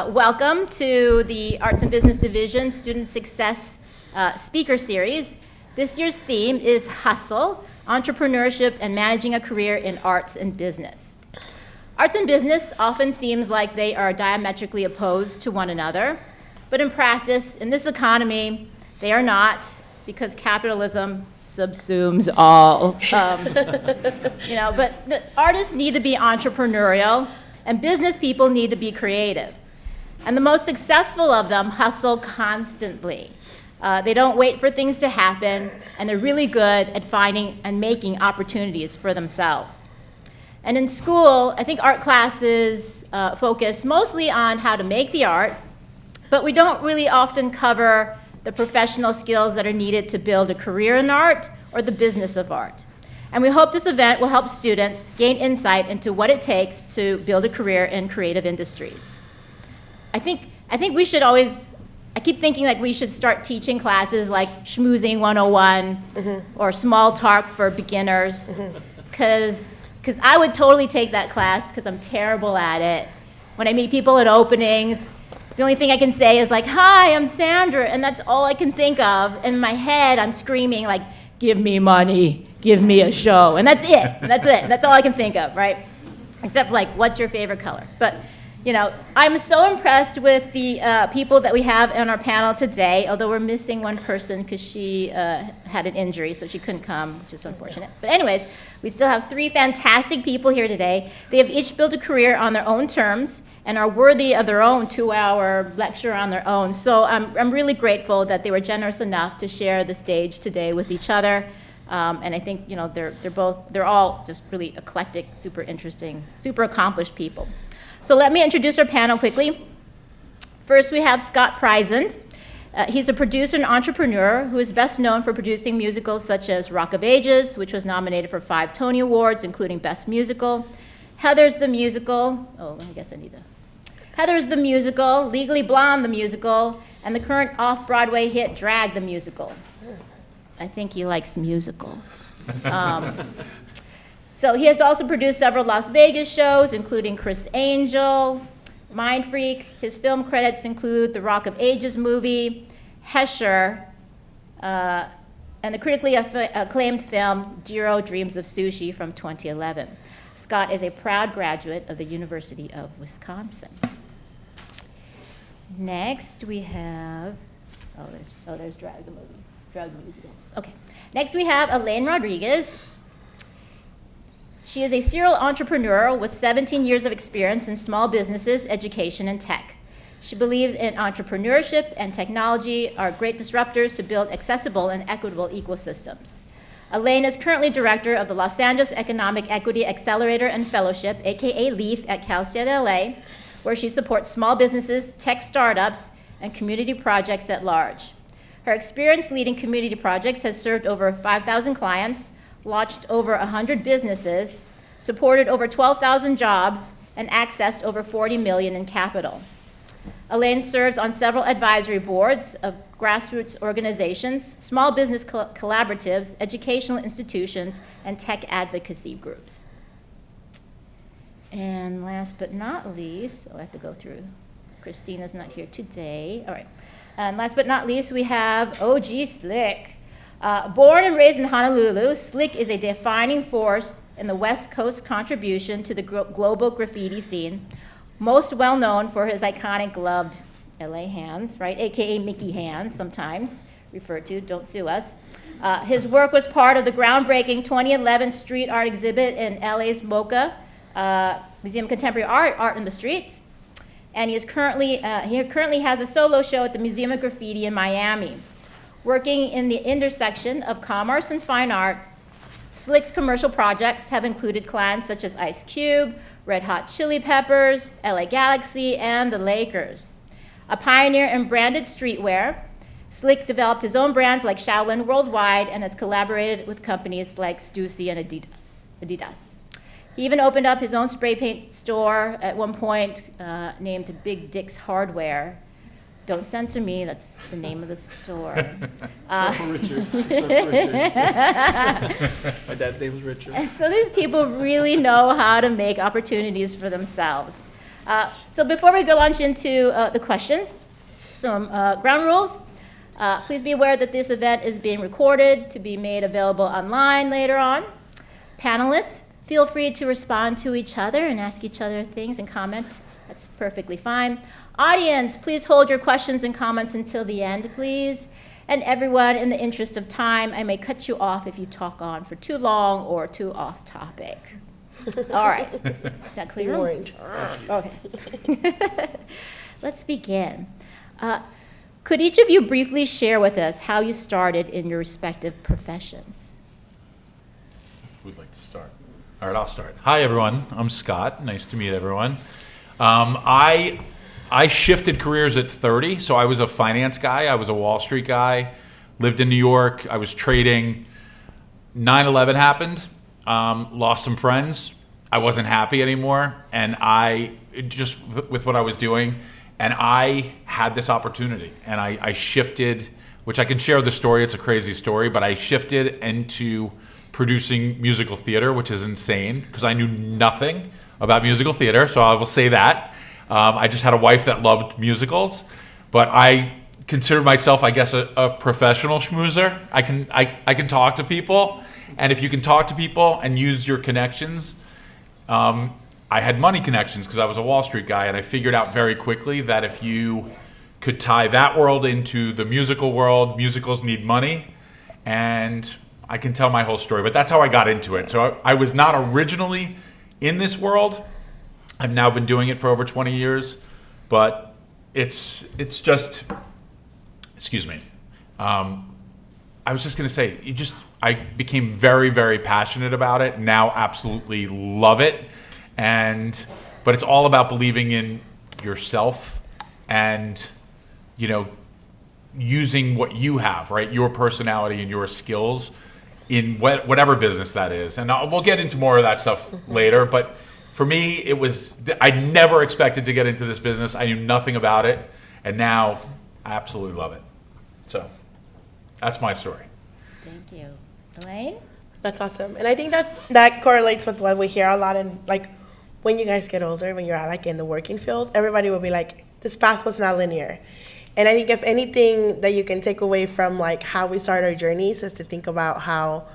Welcome to the Arts and Business Division Student Success Speaker Series. This year's theme is Hustle, Entrepreneurship, and Managing a Career in Arts and Business. Arts and business often seems like they are diametrically opposed to one another, but in practice, in this economy, they are not, because capitalism subsumes all. But the artists need to be entrepreneurial, and business people need to be creative. And the most successful of them hustle constantly. They don't wait for things to happen, and they're really good at finding and making opportunities for themselves. And in school, I think art classes focus mostly on how to make the art, but we don't really often cover the professional skills that are needed to build a career in art or the business of art. And we hope this event will help students gain insight into what it takes to build a career in creative industries. I think we should always, I keep thinking like we should start teaching classes like Schmoozing 101 or Small Talk for Beginners, because I would totally take that class because I'm terrible at it. When I meet people at openings, the only thing I can say is like, "Hi, I'm Sandra," and that's all I can think of. In my head, I'm screaming like, "Give me money, give me a show," and that's it. That's all I can think of, right? Except for like, what's your favorite color? But I'm so impressed with the people that we have on our panel today, although we're missing one person because she had an injury, so she couldn't come, which is unfortunate. But anyways, we still have three fantastic people here today. They have each built a career on their own terms and are worthy of their own 2-hour lecture on their own. So I'm really grateful that they were generous enough to share the stage today with each other. And I think they're all just really eclectic, super interesting, super accomplished people. So let me introduce our panel quickly. First, we have Scott Prisand. He's a producer and entrepreneur who is best known for producing musicals such as Rock of Ages, which was nominated for 5 Tony Awards, including Best Musical, Heather's the Musical, Heather's the Musical, Legally Blonde the Musical, and the current off-Broadway hit Drag the Musical. I think he likes musicals. So he has also produced several Las Vegas shows, including Criss Angel, Mind Freak. His film credits include the Rock of Ages movie, Hesher, and the critically acclaimed film Jiro Dreams of Sushi from 2011. Scott is a proud graduate of the University of Wisconsin. Next we have, there's Drag the movie, Drag the musical. Okay. Next we have Elianne Rodriguez. She is a serial entrepreneur with 17 years of experience in small businesses, education, and tech. She believes in entrepreneurship and technology are great disruptors to build accessible and equitable ecosystems. Elianne is currently director of the Los Angeles Economic Equity Accelerator and Fellowship, aka LEAF, at Cal State LA, where she supports small businesses, tech startups, and community projects at large. Her experience leading community projects has served over 5,000 clients, launched over 100 businesses, supported over 12,000 jobs, and accessed over $40 million in capital. Elianne serves on several advisory boards of grassroots organizations, small business collaboratives, educational institutions, and tech advocacy groups. And last but not least, I have to go through, Christina's not here today. All right. And last but not least, we have OG Slick. Born and raised in Honolulu, Slick is a defining force in the West Coast contribution to the global graffiti scene, most well known for his iconic gloved LA hands, right, aka Mickey hands, sometimes referred to, don't sue us. His work was part of the groundbreaking 2011 street art exhibit in LA's MoCA, Museum of Contemporary Art in the Streets, and he currently has a solo show at the Museum of Graffiti in Miami. Working in the intersection of commerce and fine art, Slick's commercial projects have included clients such as Ice Cube, Red Hot Chili Peppers, LA Galaxy, and the Lakers. A pioneer in branded streetwear, Slick developed his own brands like Shaolin Worldwide and has collaborated with companies like Stussy and Adidas. He even opened up his own spray paint store at one point named Big Dick's Hardware, Don't censor me, that's the name of the store. Short for Richard. My dad's name is Richard. So these people really know how to make opportunities for themselves. So before we go launch into the questions, some ground rules. Please be aware that this event is being recorded to be made available online later on. Panelists, feel free to respond to each other and ask each other things and comment. That's perfectly fine. Audience, please hold your questions and comments until the end, please. And everyone, in the interest of time, I may cut you off if you talk on for too long or too off topic. All right. Is that clear? Okay. Let's begin. Could each of you briefly share with us how you started in your respective professions? Who'd like to start? All right, I'll start. Hi, everyone. I'm Scott. Nice to meet everyone. I shifted careers at 30, so I was a finance guy. I was a Wall Street guy, lived in New York. I was trading. 9/11 happened, lost some friends. I wasn't happy anymore, and I just with what I was doing, and I had this opportunity, and I shifted, which I can share the story. It's a crazy story, but I shifted into producing musical theater, which is insane because I knew nothing about musical theater, so I will say that. I just had a wife that loved musicals, but I considered myself, I guess, a professional schmoozer. I can talk to people, and if you can talk to people and use your connections, I had money connections because I was a Wall Street guy, and I figured out very quickly that if you could tie that world into the musical world, musicals need money, and I can tell my whole story, but that's how I got into it. So I was not originally in this world. I've now been doing it for over 20 years, but it's just, excuse me. I was just going to say, I became very, very passionate about it. Now absolutely love it. But it's all about believing in yourself and, using what you have, right? Your personality and your skills in whatever business that is. And we'll get into more of that stuff later, but for me, I never expected to get into this business. I knew nothing about it, and now I absolutely love it. So that's my story. Thank you. Elaine? That's awesome. And I think that correlates with what we hear a lot in, when you guys get older, when you're in the working field, everybody will be like, this path was not linear. And I think if anything that you can take away from how we start our journeys is to think about how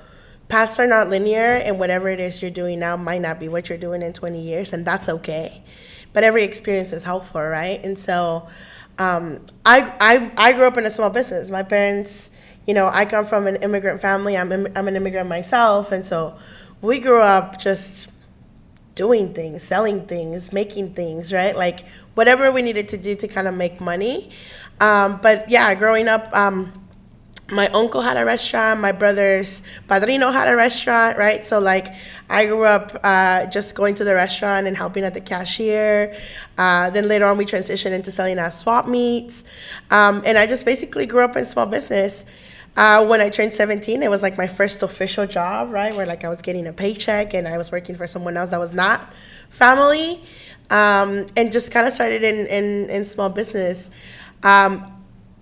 paths are not linear, and whatever it is you're doing now might not be what you're doing in 20 years, and that's okay. But every experience is helpful, right? And so I grew up in a small business. My parents, I come from an immigrant family. I'm an immigrant myself, and so we grew up just doing things, selling things, making things, right? Whatever we needed to do to kind of make money. But yeah, growing up, my uncle had a restaurant, my brother's padrino had a restaurant, right? So I grew up just going to the restaurant and helping at the cashier. Then later on we transitioned into selling at swap meets. And I just basically grew up in small business. When I turned 17, it was my first official job, right? Where I was getting a paycheck and I was working for someone else that was not family. And just kind of started in small business.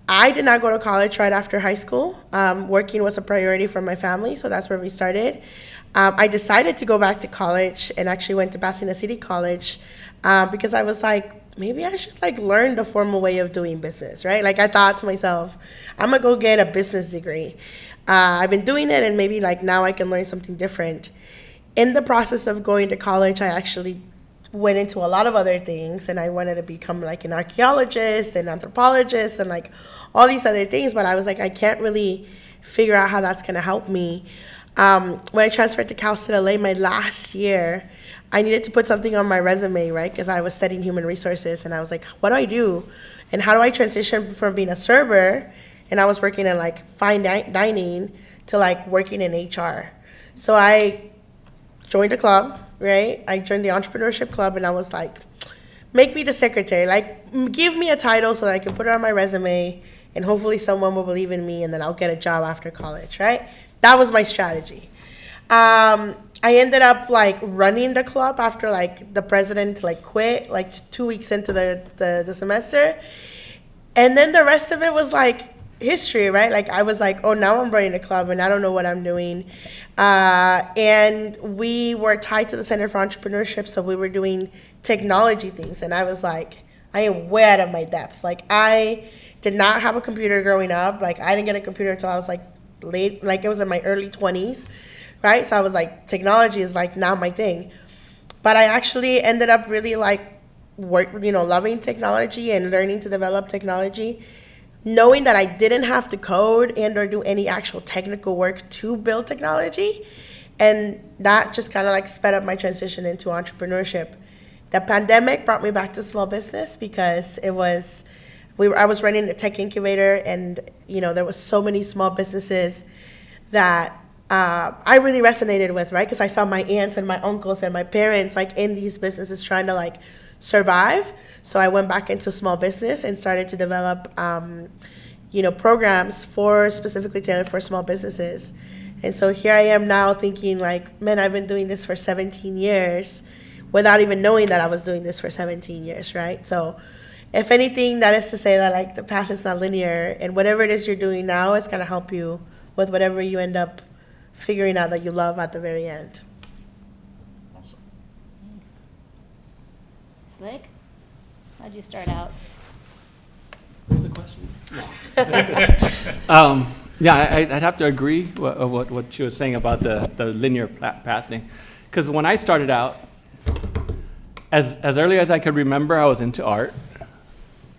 I did not go to college right after high school. Working was a priority for my family, so that's where we started. I decided to go back to college and actually went to Pasadena City College because I was maybe I should learn the formal way of doing business, right? I thought to myself, I'm gonna go get a business degree. I've been doing it, and maybe now I can learn something different. In the process of going to college, I actually went into a lot of other things, and I wanted to become an archaeologist and anthropologist and all these other things, but I was I can't really figure out how that's going to help me. When I transferred to Cal State LA my last year, I needed to put something on my resume, right? Because I was studying human resources, and I was what do I do? And how do I transition from being a server, and I was working in fine dining, to working in HR. So I joined a club, right? I joined the Entrepreneurship club, and I was make me the secretary. Give me a title so that I can put it on my resume, and hopefully someone will believe in me, and then I'll get a job after college, right? That was my strategy. I ended up running the club after the president quit 2 weeks into the semester. And then the rest of it was like history, right? Like I was like, oh, now I'm running a club and I don't know what I'm doing. And we were tied to the Center for Entrepreneurship, so we were doing technology things. And I was like, I am way out of my depth. Like I did not have a computer growing up. Like I didn't get a computer until I was like late, like it was in my early 20s, right? So I was like, technology is like not my thing. But I actually ended up really like loving technology and learning to develop technology, knowing that I didn't have to code and or do any actual technical work to build technology. And that just kind of like sped up my transition into entrepreneurship. The pandemic brought me back to small business because I was running a tech incubator, and there was so many small businesses that I really resonated with, right? Because I saw my aunts and my uncles and my parents like in these businesses trying to like survive. So I went back into small business and started to develop, programs specifically tailored for small businesses. And so here I am now thinking like, man, I've been doing this for 17 years without even knowing that I was doing this for 17 years, right? So if anything, that is to say that like the path is not linear, and whatever it is you're doing now is going to help you with whatever you end up figuring out that you love at the very end. Awesome. Slick, how'd you start out? What was the question? Yeah, I'd have to agree with what she was saying about the linear path thing. Because when I started out, as early as I could remember, I was into art.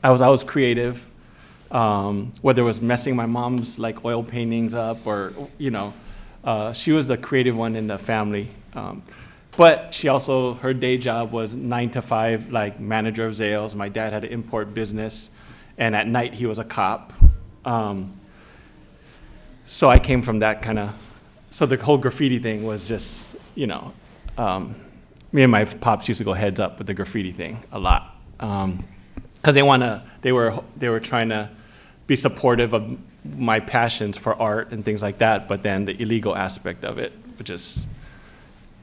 I was always creative, whether it was messing my mom's like oil paintings up or, she was the creative one in the family. But she also, her day job was 9 to 5, like manager of sales. My dad had an import business, and at night he was a cop. So I came from that kind of, so the whole graffiti thing was just, me and my pops used to go heads up with the graffiti thing a lot. Because they were trying to be supportive of my passions for art and things like that, but then the illegal aspect of it, which is,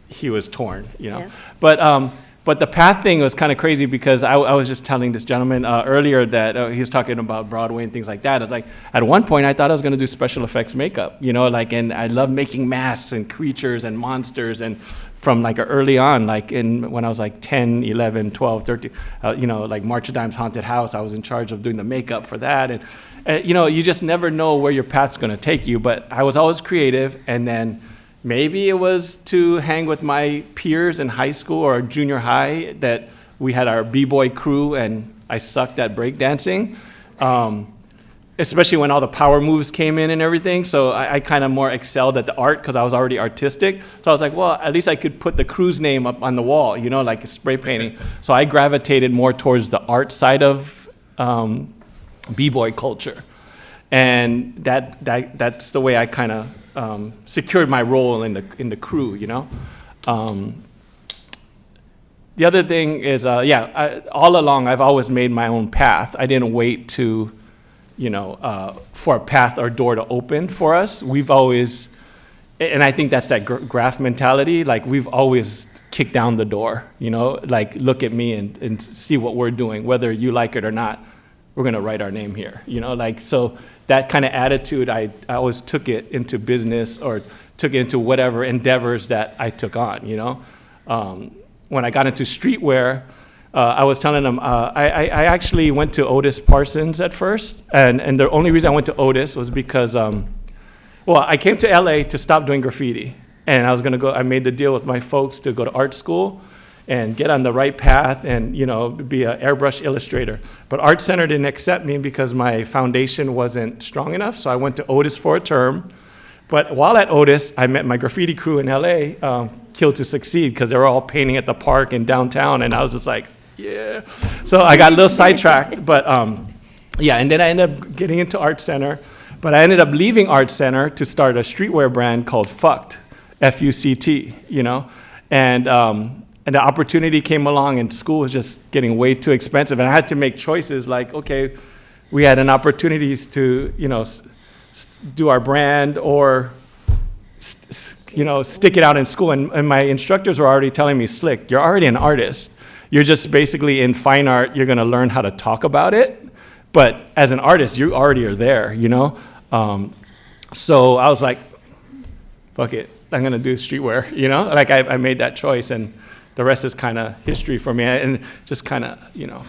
he was torn, Yeah. But the path thing was kind of crazy because I was just telling this gentleman earlier that he was talking about Broadway and things like that. It's like, at one point I thought I was going to do special effects makeup, and I love making masks and creatures and monsters, and from like early on, like when I was like 10, 11, 12, 13, like March of Dimes Haunted House, I was in charge of doing the makeup for that. And, you just never know where your path's going to take you. But I was always creative. And then maybe it was to hang with my peers in high school or junior high that we had our b-boy crew and I sucked at breakdancing. Especially when all the power moves came in and everything. So I kind of more excelled at the art because I was already artistic. So I was like, well, at least I could put the crew's name up on the wall, like spray painting. So I gravitated more towards the art side of b-boy culture. And that's the way I kind of secured my role in the crew, The other thing is, all along I've always made my own path. I didn't wait to for a path or door to open for us. We've always, and I think that's that graph mentality, like we've always kicked down the door, like look at me and see what we're doing, whether you like it or not, we're gonna write our name here, so that kind of attitude, I always took it into business or took it into whatever endeavors that I took on, When I got into streetwear, I was telling them, I actually went to Otis Parsons at first, and the only reason I went to Otis was because, I came to LA to stop doing graffiti, and I made the deal with my folks to go to art school and get on the right path and, be an airbrush illustrator. But Art Center didn't accept me because my foundation wasn't strong enough, so I went to Otis for a term. But while at Otis, I met my graffiti crew in LA, Kill to Succeed, because they were all painting at the park in downtown, and I was just like, yeah. So I got a little sidetracked, but and then I ended up getting into Art Center, but I ended up leaving Art Center to start a streetwear brand called Fucked, F-U-C-T, and the opportunity came along, and school was just getting way too expensive, and I had to make choices like, okay, we had an opportunities to, do our brand or, stick it out in school, and my instructors were already telling me, Slick, you're already an artist. You're just basically in fine art, you're gonna learn how to talk about it, But as an artist, you already are there, you know? So I was like, fuck it, I'm gonna do streetwear, you know? Like I made that choice, and the rest is kind of history for me, and just kind of, you know,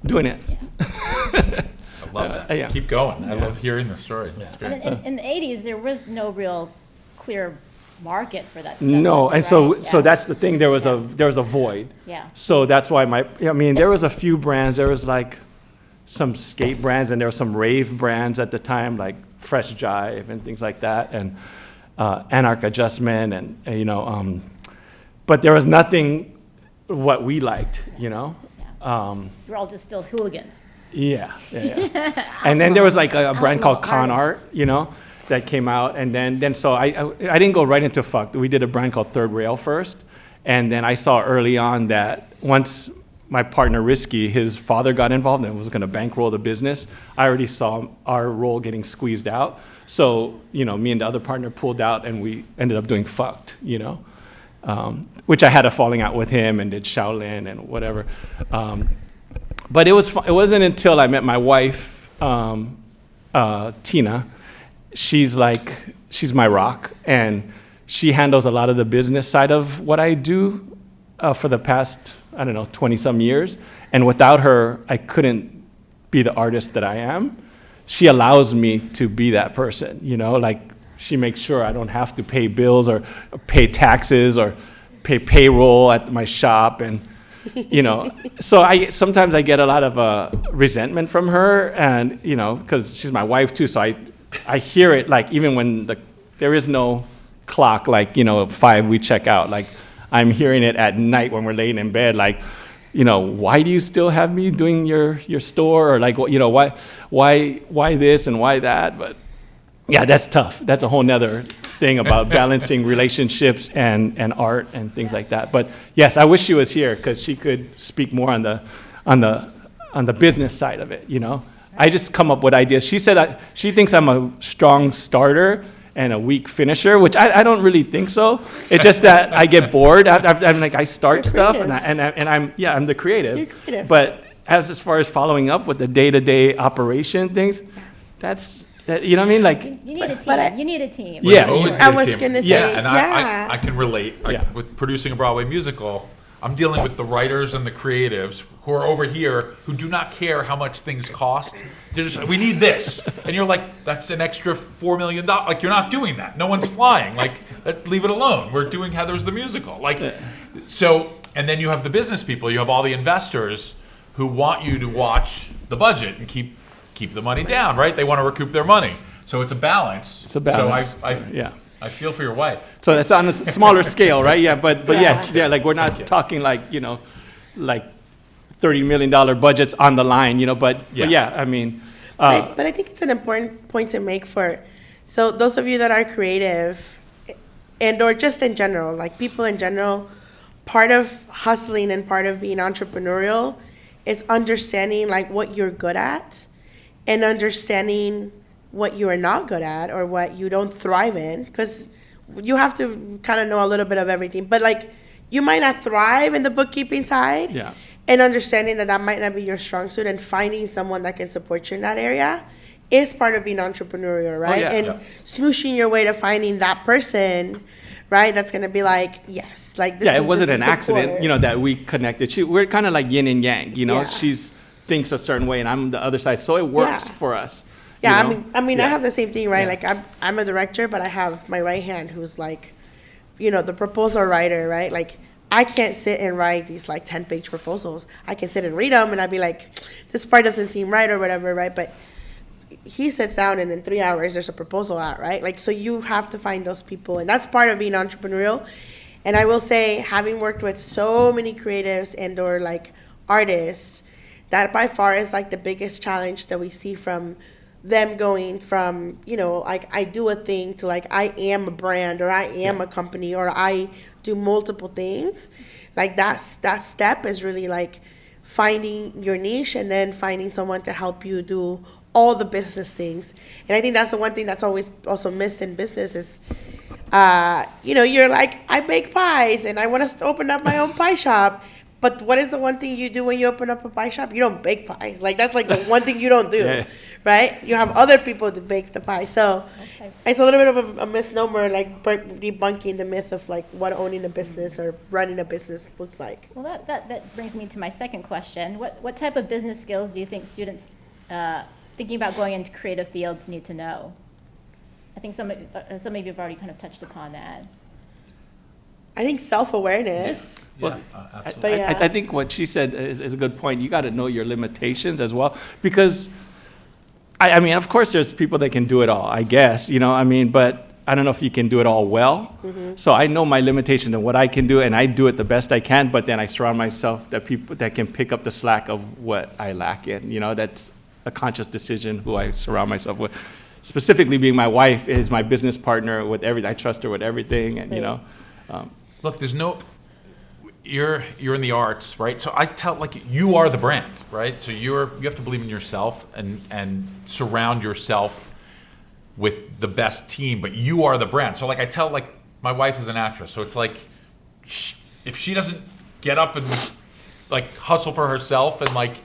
doing it. I love that. Yeah. Keep going. I love hearing the story. That's great. In the 80s, there was no real clear market for that stuff. No, was and there, right? so Yeah. that's the thing. There was Yeah. a void. Yeah. So that's why there was a few brands. There was like some skate brands, and there were some rave brands at the time, like Fresh Jive and things like that, and Anarch Adjustment, and you know, but there was nothing what we liked, you know. We're all just still hooligans. Yeah. And then there was like a brand called Outlaw Con Art, artists. you know, that came out, and then so I didn't go right into fuck. We did a brand called Third Rail first, and then I saw early on that once my partner Risky, his father got involved and was going to bankroll the business, I already saw our role getting squeezed out. So you know, me and the other partner pulled out, and we ended up doing fucked, you know, which I had a falling out with him and did Shaolin and whatever. But it wasn't until I met my wife, Tina. She's my rock, and she handles a lot of the business side of what I do for the past, 20 some years. And without her, I couldn't be the artist that I am. She allows me to be that person, you know, like she makes sure I don't have to pay bills or pay taxes or pay payroll at my shop, and you know, so sometimes I get a lot of resentment from her, and you know, because she's my wife too, so I hear it, like even when there is no clock, like, you know, 5 we check out, like I'm hearing it at night when we're laying in bed, like, you know, why do you still have me doing your store, or like, you know, why this and why that? But yeah, that's tough. That's a whole nother thing about balancing relationships and art and things like that. But yes, I wish she was here because she could speak more on the business side of it, you know. I just come up with ideas. She said she thinks I'm a strong starter and a weak finisher, which I don't really think so. It's just that I get bored. I start stuff, and I'm the creative. You're creative. But as far as following up with the day-to-day operation things, you know what I mean? Like, You need a team. But I- You need a team. Yeah. We always I need a was team. gonna say, Yes. And yeah. I can relate. Yeah. With producing a Broadway musical, I'm dealing with the writers and the creatives who are over here who do not care how much things cost. They're just, we need this. And you're like, that's an extra $4 million. Like, you're not doing that. No one's flying. Like, leave it alone. We're doing Heather's the Musical. Like, so, and then you have the business people. You have all the investors who want you to watch the budget and keep the money down, right? They want to recoup their money. So it's a balance. It's a balance. So Yeah. I feel for your wife. So it's on a smaller scale, right? Yeah, but yes, yeah, like we're not talking like, you know, like $30 million budgets on the line, you know, but yeah, I mean. But I think it's an important point to make so those of you that are creative and or just in general, like people in general, part of hustling and part of being entrepreneurial is understanding like what you're good at and understanding what you are not good at or what you don't thrive in, because you have to kind of know a little bit of everything. But like you might not thrive in the bookkeeping side. Yeah. And understanding that might not be your strong suit and finding someone that can support you in that area is part of being entrepreneurial, right? yeah. And Yeah. smooshing your way to finding that person, right? That's going to be like, yes, like this Yeah, is- it wasn't this an is the accident, core. you know, that we connected. We're kind of like yin and yang, you know. Yeah. She's thinks a certain way and I'm the other side, so it works Yeah. for us. Yeah, you know? I mean, Yeah. I have the same thing, right? Yeah. Like, I'm a director, but I have my right hand who's like, you know, the proposal writer, right? Like, I can't sit and write these like 10-page proposals. I can sit and read them, and I'd be like, this part doesn't seem right or whatever, right? But he sits down, and in 3 hours, there's a proposal out, right? Like, so you have to find those people, and that's part of being entrepreneurial. And I will say, having worked with so many creatives and or like artists, that by far is like the biggest challenge that we see from them going from, you know, like I do a thing to like I am a brand or I am a company or I do multiple things. Like that step is really like finding your niche and then finding someone to help you do all the business things. And I think that's the one thing that's always also missed in business is, you know, you're like, I bake pies and I want to open up my own pie shop. But what is the one thing you do when you open up a pie shop? You don't bake pies. Like, that's like the one thing you don't do, Yeah. right? You have other people to bake the pie. So Okay. it's a little bit of a misnomer, like debunking the myth of like what owning a business or running a business looks like. Well, that brings me to my second question. What type of business skills do you think students thinking about going into creative fields need to know? I think some of you have already kind of touched upon that. I think self-awareness. Yeah, But absolutely. yeah. I think what she said is a good point. You got to know your limitations as well, because I mean, of course, there's people that can do it all, I guess, you know, I mean, but I don't know if you can do it all well. So I know my limitation and what I can do, and I do it the best I can, but then I surround myself that people that can pick up the slack of what I lack in. You know, that's a conscious decision who I surround myself with. Specifically being my wife is my business partner with everything. I trust her with everything, and, you know. Look, you're in the arts, right? So I tell, like, you are the brand, right? So you have to believe in yourself and surround yourself with the best team, but you are the brand. So like I tell, like, my wife is an actress, so it's like if she doesn't get up and like hustle for herself and like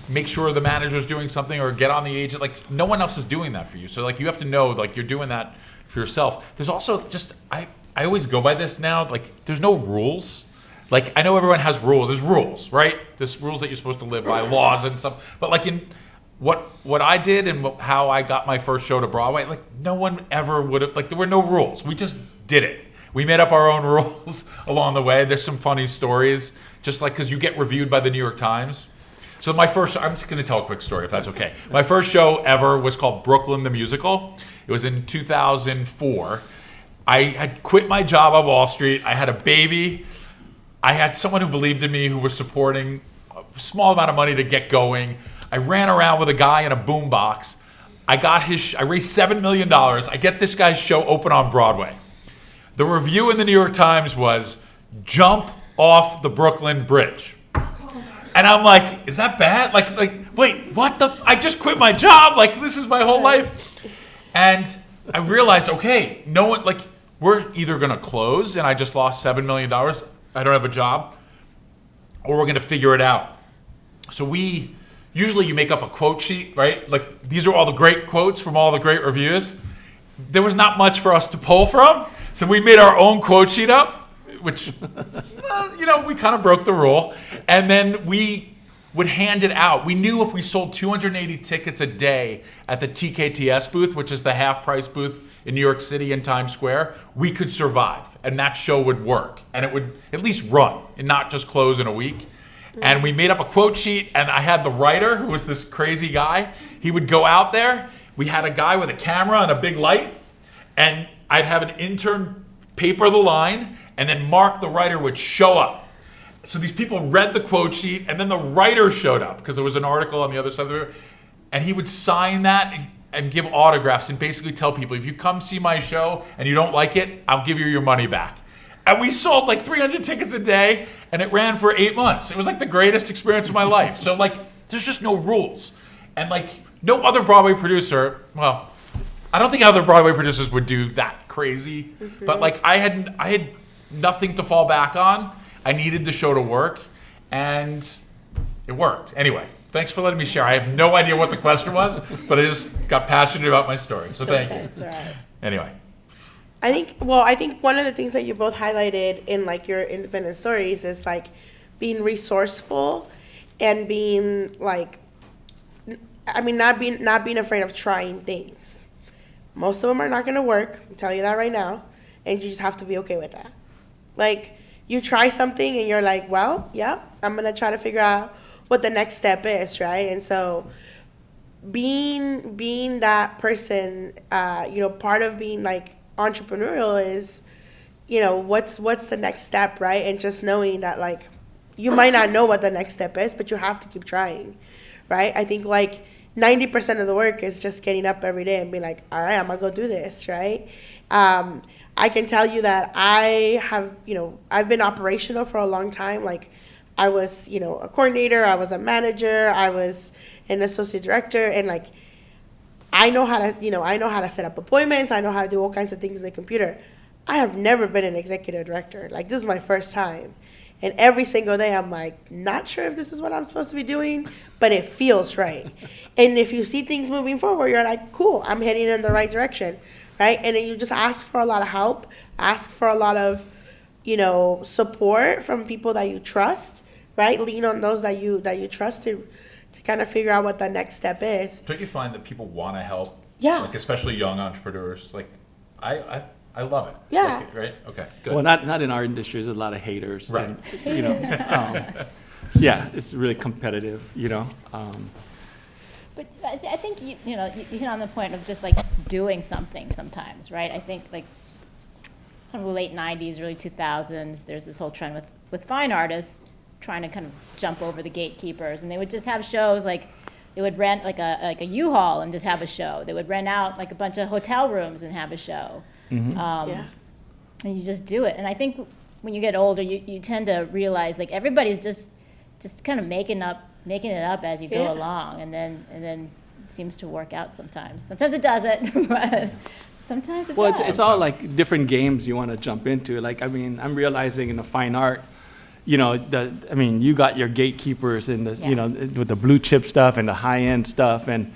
make sure the manager's doing something or get on the agent, like no one else is doing that for you. So like you have to know like you're doing that for yourself. There's also just I always go by this now, like there's no rules. Like I know everyone has rules. There's rules, right? There's rules that you're supposed to live by, laws and stuff. But like in what I did and how I got my first show to Broadway, like no one ever would have, like there were no rules. We just did it. We made up our own rules along the way. There's some funny stories, just like because you get reviewed by the New York Times. So I'm just going to tell a quick story if that's okay. My first show ever was called Brooklyn the Musical. It was in 2004. I had quit my job on Wall Street. I had a baby. I had someone who believed in me who was supporting a small amount of money to get going. I ran around with a guy in a boombox. I raised $7 million. I get this guy's show open on Broadway. The review in the New York Times was, "Jump off the Brooklyn Bridge." And I'm like, is that bad? Like, wait, what the? I just quit my job. Like, this is my whole life. And I realized, okay, no one, like, we're either going to close and I just lost $7 million. I don't have a job. Or we're going to figure it out. So usually you make up a quote sheet, right? Like, these are all the great quotes from all the great reviews. There was not much for us to pull from. So we made our own quote sheet up, which, well, you know, we kind of broke the rule. And then we would hand it out. We knew if we sold 280 tickets a day at the TKTS booth, which is the half-price booth in New York City in Times Square, we could survive. And that show would work. And it would at least run and not just close in a week. And we made up a quote sheet, and I had the writer, who was this crazy guy. He would go out there. We had a guy with a camera and a big light. And I'd have an intern paper the line, and then Mark, the writer, would show up. So these people read the quote sheet, and then the writer showed up, because there was an article on the other side of the river, and he would sign that and give autographs and basically tell people, if you come see my show and you don't like it, I'll give you your money back. And we sold like 300 tickets a day, and it ran for 8 months. It was like the greatest experience of my life. So like, there's just no rules. And like, no other Broadway producer, well, I don't think other Broadway producers would do that crazy, but like I had nothing to fall back on. I needed the show to work, and it worked. Anyway, thanks for letting me share. I have no idea what the question was, but I just got passionate about my story. So thank you. Anyway. I think one of the things that you both highlighted in like your independent stories is like being resourceful and being like, I mean, not being afraid of trying things. Most of them are not going to work. I'm telling you that right now. And you just have to be okay with that. Like, you try something and you're like, well, yeah, I'm going to try to figure out what the next step is, right? And so being that person, part of being like entrepreneurial is, what's the next step, right? And just knowing that like, you might not know what the next step is, but you have to keep trying, right? I think like 90% of the work is just getting up every day and being like, all right, I'm gonna go do this, right? I can tell you that I have, I've been operational for a long time. Like I was, a coordinator, I was a manager, I was an associate director, and like, I know how to set up appointments. I know how to do all kinds of things in the computer. I have never been an executive director. Like this is my first time. And every single day I'm like, not sure if this is what I'm supposed to be doing, but it feels right. And if you see things moving forward, you're like, cool, I'm heading in the right direction, right? And then you just ask for a lot of help, ask for a lot of, support from people that you trust, right? Lean on those that you trust to kind of figure out what the next step is. Don't you find that people want to help? Yeah. Like especially young entrepreneurs. Like I love it. Yeah. Like, right? Okay. Good. Well, not in our industry. There's a lot of haters. Right. And, yeah, it's really competitive, But I think you hit on the point of just like doing something sometimes, right? I think like kind of the late 90s, early 2000s, there's this whole trend with fine artists trying to kind of jump over the gatekeepers, and they would just have shows like they would rent like a U-Haul and just have a show. They would rent out like a bunch of hotel rooms and have a show. Yeah. And you just do it. And I think when you get older, you tend to realize like everybody's just kind of making it up as you Yeah. go along, and then it seems to work out sometimes. Sometimes it doesn't, but sometimes it Well, does. it's all like different games you want to jump into. Like, I mean, I'm realizing in the fine art, you got your gatekeepers and with the blue chip stuff and the high end stuff, and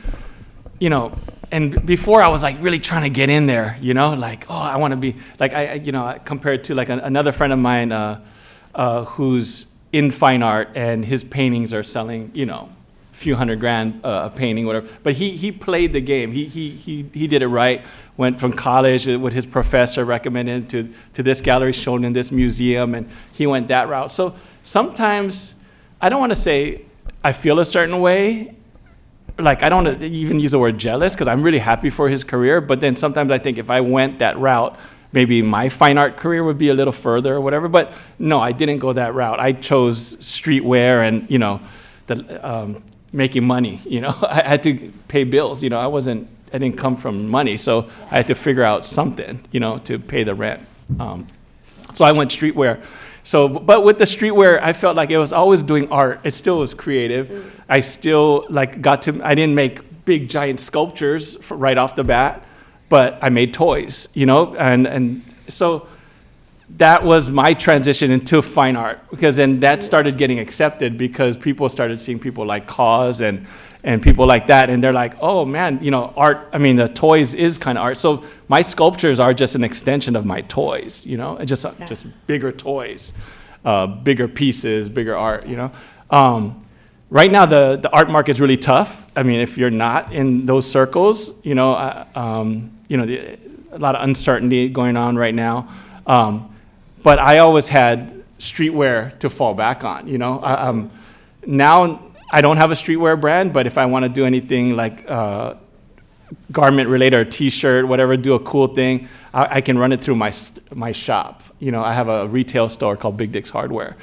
and before I was like really trying to get in there, like, oh, I want to be like I compared to like another friend of mine who's in fine art, and his paintings are selling, a few $100,000 a painting, whatever. But he played the game. He did it right. Went from college with his professor, recommended to this gallery, shown in this museum, and he went that route. So sometimes I don't want to say I feel a certain way. Like, I don't want to even use the word jealous, because I'm really happy for his career. But then sometimes I think if I went that route, maybe my fine art career would be a little further or whatever. But no, I didn't go that route. I chose streetwear and, the making money. I had to pay bills. I didn't come from money. So I had to figure out something, to pay the rent. So I went streetwear. So, but with the streetwear, I felt like it was always doing art. It still was creative. I still I didn't make big giant sculptures right off the bat, but I made toys, and so that was my transition into fine art, because then that started getting accepted because people started seeing people like Cause and people like that, and they're like, oh man, art, the toys is kind of art. So my sculptures are just an extension of my toys, just bigger toys, bigger pieces, bigger art, Right now, the art market is really tough. If you're not in those circles, a lot of uncertainty going on right now. But I always had streetwear to fall back on, Now I don't have a streetwear brand, but if I want to do anything like garment related or T-shirt, whatever, do a cool thing, I can run it through my shop. I have a retail store called Big Dick's Hardware.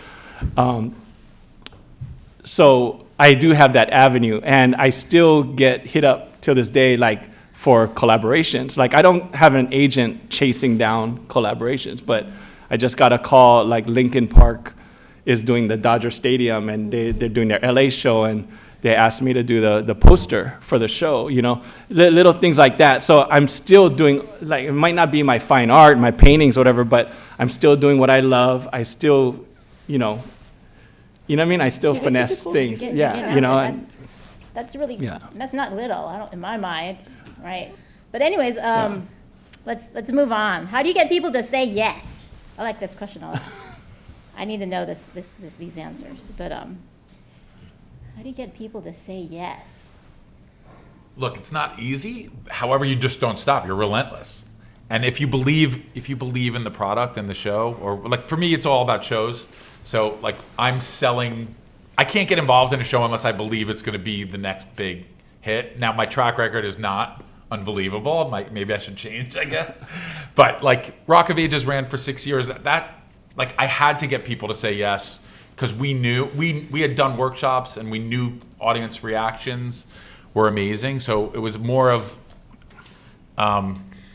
So I do have that avenue, and I still get hit up till this day, like for collaborations. Like, I don't have an agent chasing down collaborations, but I just got a call, like Lincoln Park is doing the Dodger Stadium, and they're doing their LA show, and they asked me to do the poster for the show, little things like that. So I'm still doing, like, it might not be my fine art, my paintings, whatever, but I'm still doing what I love. I still, I still finesse things. That's really, Yeah. that's not little, in my mind, right? But anyways, let's move on. How do you get people to say yes? I like this question a lot. I need to know these answers. But how do you get people to say yes? Look, it's not easy. However, you just don't stop. You're relentless. And if you believe in the product and the show, or like for me, it's all about shows. So like I can't get involved in a show unless I believe it's going to be the next big hit. Now, my track record is not unbelievable. Maybe I should change, I guess. But like Rock of Ages ran for 6 years. That like I had to get people to say yes, because we knew we had done workshops and we knew audience reactions were amazing. So it was more of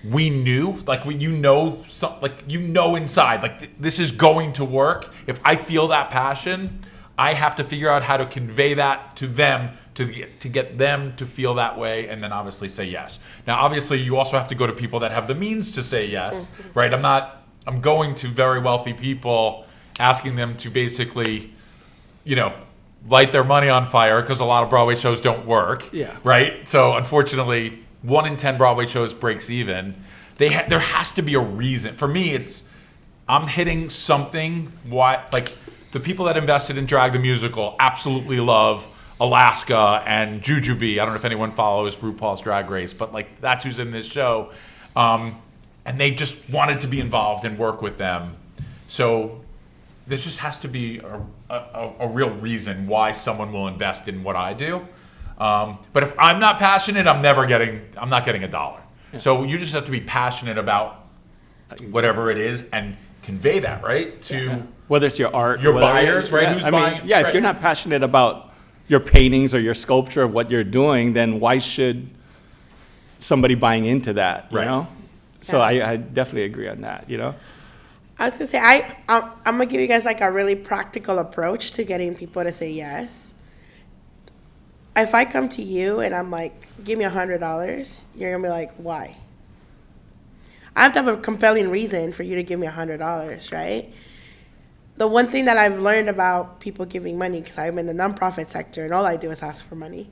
we knew, like inside, like this is going to work. If I feel that passion, I have to figure out how to convey that to them to get them to feel that way, and then obviously say yes. Now, obviously, you also have to go to people that have the means to say yes, right? I'm going to very wealthy people asking them to basically, light their money on fire, because a lot of Broadway shows don't work. Yeah. Right? So unfortunately, 1 in 10 Broadway shows breaks even. There has to be a reason. For me, I'm hitting something. Like the people that invested in Drag the Musical absolutely love Alaska and Jujubee. I don't know if anyone follows RuPaul's Drag Race, but like that's who's in this show. And they just wanted to be involved and work with them. So there just has to be a real reason why someone will invest in what I do. But if I'm not passionate, I'm not getting $1. Yeah. So you just have to be passionate about whatever it is and convey that, right? To whether it's your art, your whatever. buyers, right? Yeah. Who's I buying? mean, yeah, if you're not passionate about your paintings or your sculpture of what you're doing, then why should somebody buying into that, you Right. know? So I definitely agree on that, I was gonna say I'm gonna give you guys like a really practical approach to getting people to say yes. If I come to you and I'm like, give me $100, you're gonna be like, why? I have to have a compelling reason for you to give me $100, right? The one thing that I've learned about people giving money, because I'm in the nonprofit sector and all I do is ask for money,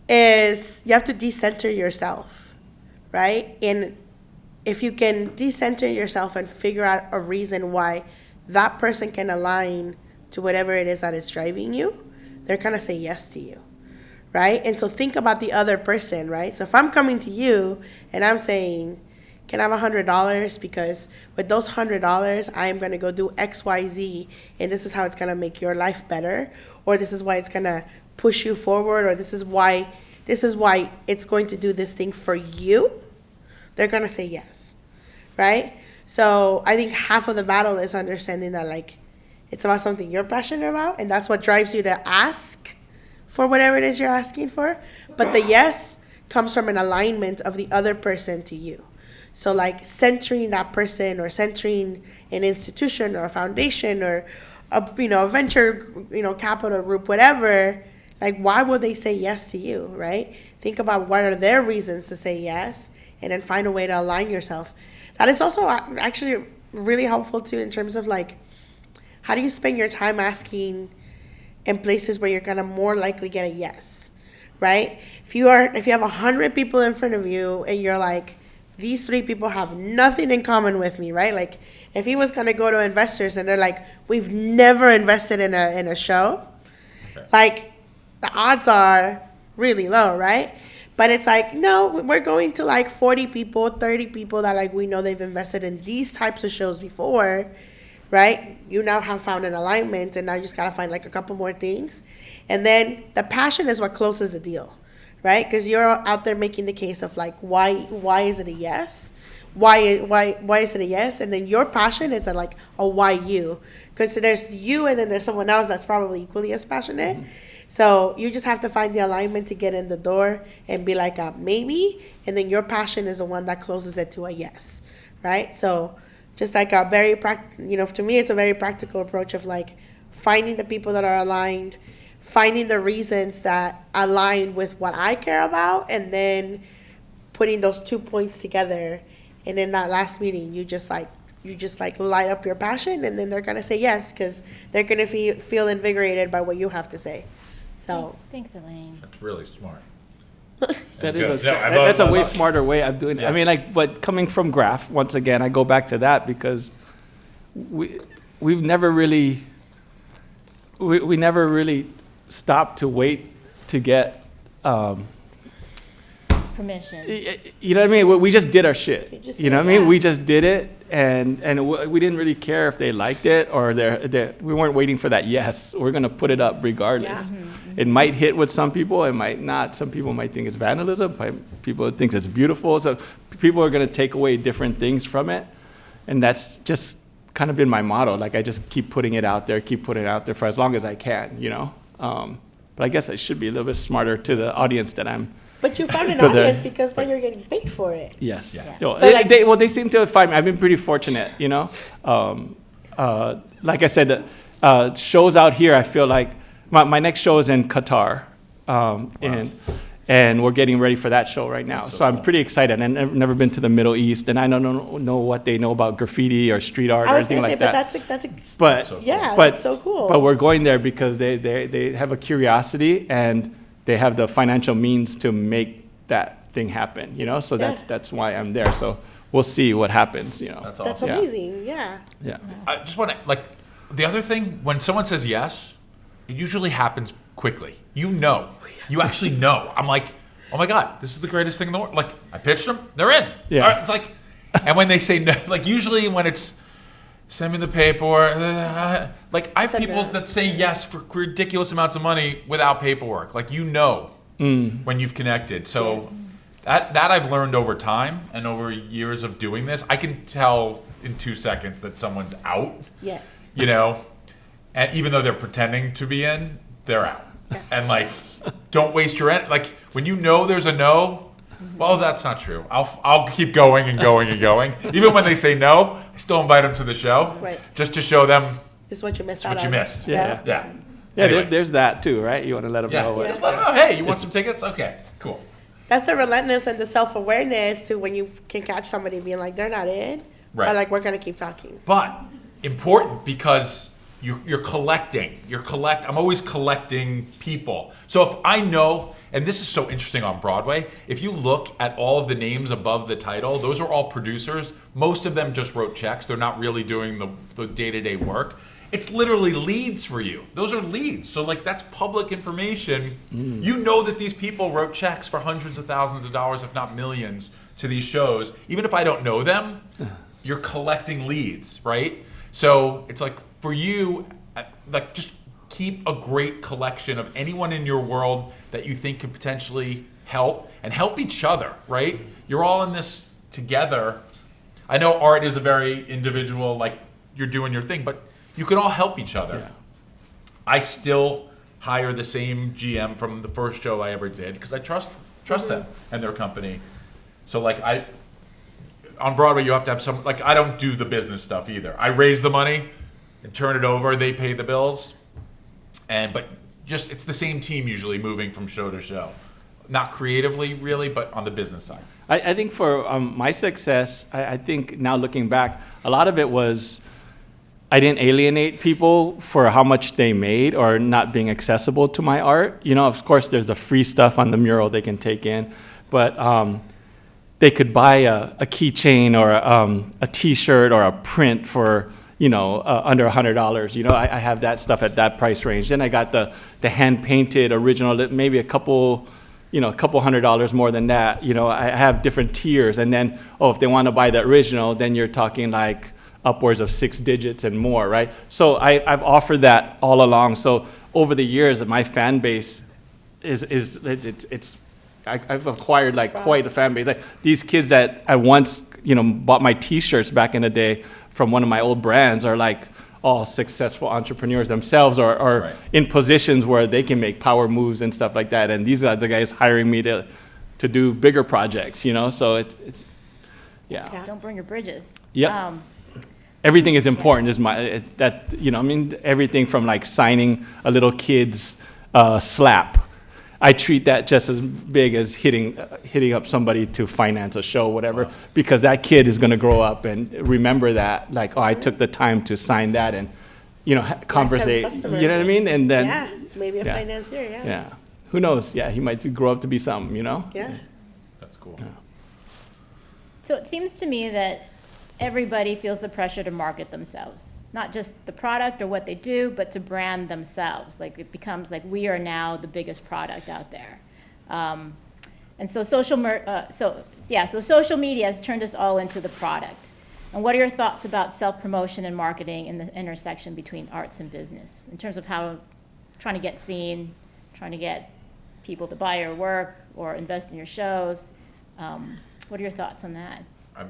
is you have to decenter yourself, right? And if you can decenter yourself and figure out a reason why that person can align to whatever it is that is driving you, they're gonna say yes to you, right? And so think about the other person, right? So if I'm coming to you and I'm saying, can I have $100 because with those $100 I am gonna go do X, Y, Z, and this is how it's gonna make your life better, or this is why it's gonna push you forward, or this is why it's going to do this thing for you, they're gonna say yes, right? So I think half of the battle is understanding that like it's about something you're passionate about, and that's what drives you to ask for whatever it is you're asking for. But the yes comes from an alignment of the other person to you. So like centering that person or centering an institution or a foundation or a venture capital group, whatever. Like why would they say yes to you, right? Think about what are their reasons to say yes, and then find a way to align yourself. That is also actually really helpful too in terms of like, how do you spend your time asking in places where you're gonna more likely get a yes, right? If you have 100 people in front of you and you're like, these 3 people have nothing in common with me, right? Like if he was gonna go to investors and they're like, we've never invested in a show, like the odds are really low, right? But it's like, no, we're going to like 40 people, 30 people that like we know they've invested in these types of shows before, right? You now have found an alignment, and now you just gotta find like a couple more things. And then the passion is what closes the deal, right? Because you're out there making the case of like, why is it a yes? Why is it a yes? And then your passion is like a why you. Because there's you and then there's someone else that's probably equally as passionate. Mm-hmm. So you just have to find the alignment to get in the door and be like a maybe, and then your passion is the one that closes it to a yes, right? So just like a very to me it's a very practical approach of like finding the people that are aligned, finding the reasons that align with what I care about, and then putting those 2 points together. And in that last meeting, you just light up your passion, and then they're gonna say yes because they're gonna feel invigorated by what you have to say. So Thanks, Elaine. That's really smart. That's a way smarter way of doing it. Yeah. I mean, like, but coming from Graph, once again, I go back to that because we've never really we never really stopped to wait to get Permission. you know what I mean? We just did our shit. You know what I mean? Yeah. We just did it, and we didn't really care if they liked it or we weren't waiting for that yes. We're gonna put it up regardless. Yeah. Mm-hmm. It might hit with some people, it might not. Some people might think it's vandalism. People think it's beautiful. So people are gonna take away different things from it, and that's just kind of been my motto. Like I just keep putting it out there for as long as I can. But I guess I should be a little bit smarter to the audience that I'm. But you found an To the- audience because then you're getting paid for it. Yes. Yeah. Yo, So, like- they seem to find me. I've been pretty fortunate, Like I said, shows out here, I feel like my next show is in Qatar. And we're getting ready for that show right now. So I'm pretty excited. And I've never been to the Middle East, and I don't know what they know about graffiti or street art or I was anything gonna say, like but that. that's But yeah, but that's so cool. But we're going there because they have a curiosity and they have the financial means to make that thing happen. You know, so Yeah. that's why I'm there. So we'll see what happens. You know, That's That's awesome. Yeah. amazing. Yeah. yeah. I just want to, like, the other thing, when someone says yes, it usually happens quickly. You actually know. I'm like, oh my God, this is the greatest thing in the world. Like, I pitched them, they're in. Yeah. All right, it's like, and when they say no, like, usually when it's, send me the paperwork, like, I have Send people that. that say yes for ridiculous amounts of money without paperwork. Like, when you've connected. So Yes. that I've learned over time and over years of doing this. I can tell in 2 seconds that someone's out. Yes. You know, and even though they're pretending to be in, they're out. And like, don't waste your like when you know there's a no. Well, that's not true. I'll keep going and going and going. Even when they say no, I still invite them to the show, Right. just to show them This is what you missed what out you on. missed. Yeah. Yeah. Yeah, Anyway. there's that too, right? You want to let them Yeah. know what. Just let them know. Hey, you want some tickets? Okay, cool. That's the relentless and the self-awareness to when you can catch somebody being like, they're not in. Right. But like, we're going to keep talking. But important because you're collecting. I'm always collecting people. So if I know, and this is so interesting on Broadway, if you look at all of the names above the title, those are all producers. Most of them just wrote checks. They're not really doing the day-to-day work. It's literally leads for you. Those are leads. So like that's public information. You know that these people wrote checks for hundreds of thousands of dollars, if not millions, to these shows. Even if I don't know them, you're collecting leads, right? So it's like for you, like just keep a great collection of anyone in your world that you think could potentially help and help each other, right? You're all in this together. I know art is a very individual, like you're doing your thing, but you can all help each other. Yeah. I still hire the same GM from the first show I ever did because I trust them and their company. So like on Broadway, you have to have some, like I don't do the business stuff either. I raise the money and turn it over. They pay the bills. But just, it's the same team usually moving from show to show. Not creatively really, but on the business side. I think for my success, I think now looking back, a lot of it was I didn't alienate people for how much they made or not being accessible to my art. You know, of course, there's the free stuff on the mural they can take in, but they could buy a keychain or a T-shirt or a print for under $100. You know, I have that stuff at that price range. Then I got the hand-painted original, maybe a couple $100 more than that. You know, I have different tiers. And then, if they want to buy the original, then you're talking like upwards of 6 digits and more, right? So I've offered that all along. So over the years, my fan base I've acquired like quite a fan base. Like these kids that I once, bought my T-shirts back in the day from one of my old brands are like all successful entrepreneurs themselves or Right. in positions where they can make power moves and stuff like that. And these are the guys hiring me to do bigger projects, so it's yeah. Yeah. Don't burn your bridges. Yep. Everything is important everything from like signing a little kid's slap. I treat that just as big as hitting up somebody to finance a show, whatever, because that kid is going to grow up and remember that, like, I took the time to sign that and, conversate. customer. You know what I mean? And then, Yeah. Maybe a yeah. financier. Yeah. yeah, who knows? Yeah, he might grow up to be something, Yeah. That's cool. So it seems to me that everybody feels the pressure to market themselves, not just the product or what they do, but to brand themselves. Like it becomes like we are now the biggest product out there. And so social media has turned us all into the product. And what are your thoughts about self-promotion and marketing in the intersection between arts and business in terms of how trying to get seen, trying to get people to buy your work or invest in your shows? What are your thoughts on that? I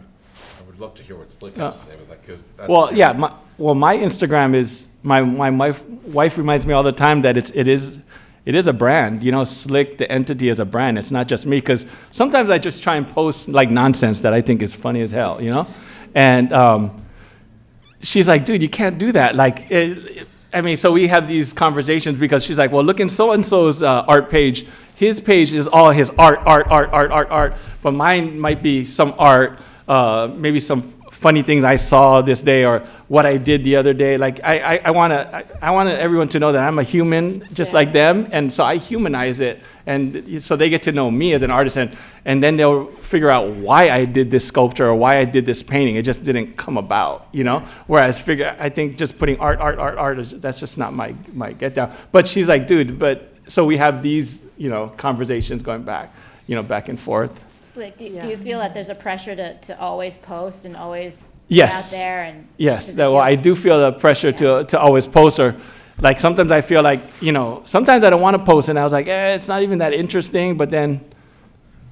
would love to hear what Slick has to say about that because Well, yeah, my Instagram is my wife reminds me all the time that it is a brand. Slick, the entity, is a brand. It's not just me, because sometimes I just try and post like nonsense that I think is funny as hell. And she's like, dude, you can't do that. Like, so we have these conversations because she's like, well, look in so and so's art page. his page is all his art, but mine might be some art, maybe some funny things I saw this day or what I did the other day. Like I want everyone to know that I'm a human just like them, and so I humanize it, and so they get to know me as an artist, and then they'll figure out why I did this sculpture or why I did this painting. It just didn't come about, you know. Whereas I think just putting art that's just not my get down. But she's like, dude, so we have these, you know, conversations going back and forth. Slick, do you feel that there's a pressure to always post and always Yes. get out there? And Yes, well, I do feel the pressure to always post, or like sometimes I feel like, you know, sometimes I don't want to post, and I was like, it's not even that interesting, but then,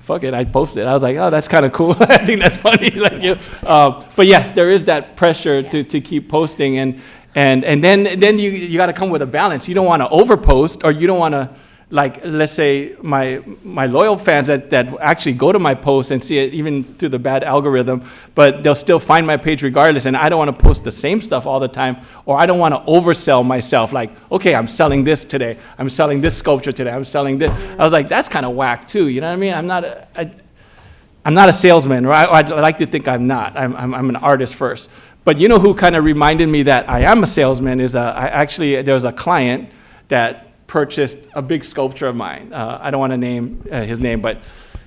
fuck it, I posted. I was like, oh, that's kind of cool. I think that's funny. Like, you know, but yes, there is that pressure to keep posting, and then you got to come with a balance. You don't want to overpost, or you don't want to, like, let's say my loyal fans that actually go to my posts and see it even through the bad algorithm, but they'll still find my page regardless, and I don't want to post the same stuff all the time, or I don't want to oversell myself, like, okay, I'm selling this today, I'm selling this sculpture today, I'm selling this. I was like, that's kind of whack too, you know what I mean? I'm not a salesman, or I like to think I'm not. I'm an artist first. But you know who kind of reminded me that I am a salesman is there was a client that purchased a big sculpture of mine. I don't want to name his name, but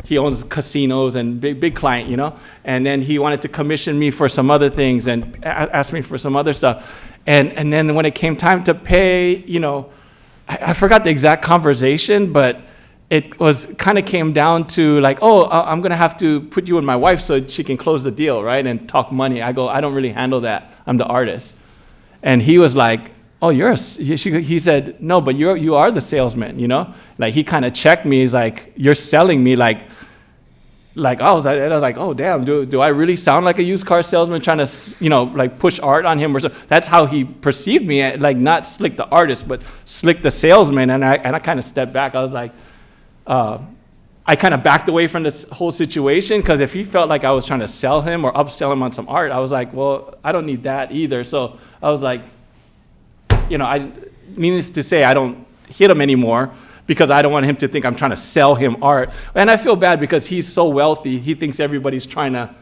he owns casinos and big client, you know. And then he wanted to commission me for some other things and asked me for some other stuff. And then when it came time to pay, you know, I forgot the exact conversation, but it was kind of came down to like, oh, I'm gonna have to put you with my wife so she can close the deal, right? And talk money. I go, I don't really handle that. I'm the artist. And he was like, oh, he said, no, but you are the salesman, you know? Like, he kind of checked me. He's like, you're selling me like I was like, oh, damn, do I really sound like a used car salesman trying to, you know, like push art on him or something? That's how he perceived me, like not Slick the artist, but Slick the salesman. And I kind of stepped back. I was like, I kind of backed away from this whole situation, because if he felt like I was trying to sell him or upsell him on some art, I was like, well, I don't need that either. So I was like, you know, needless to say, I don't hit him anymore, because I don't want him to think I'm trying to sell him art. And I feel bad because he's so wealthy, he thinks everybody's trying to